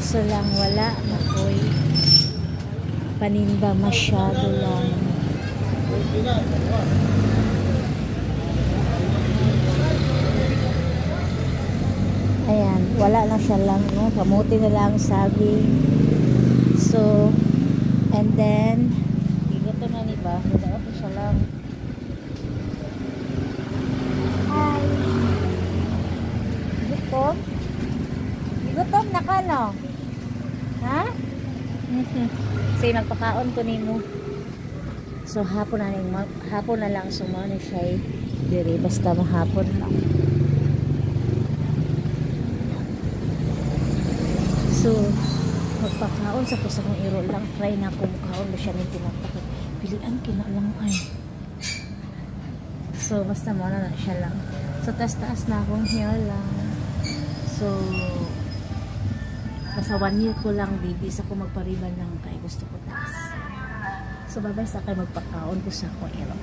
Kaso lang wala na ko'y paninda masyado lang. Ayan, wala na siya lang, no? Kamuti na lang sabi. So, and then ito na ni ba? Wala ko siya lang. Hi. Gutom? Gutom na ka, no? Ha? Say magpakaon ko nimo. So hapon na lang sumano siya dire basta mahapon lang. So magpakaon sa kusang iro lang, try na ko mukaon siya ning tinatapos. Pilian kina lang ay. So basta mo na siya lang. So taas na akong hair lang. So basta 1 year ko lang baby sa ko magpariban lang kay gusto ko taas. So bye-bye sa kay magpakaon ko sa akong iro.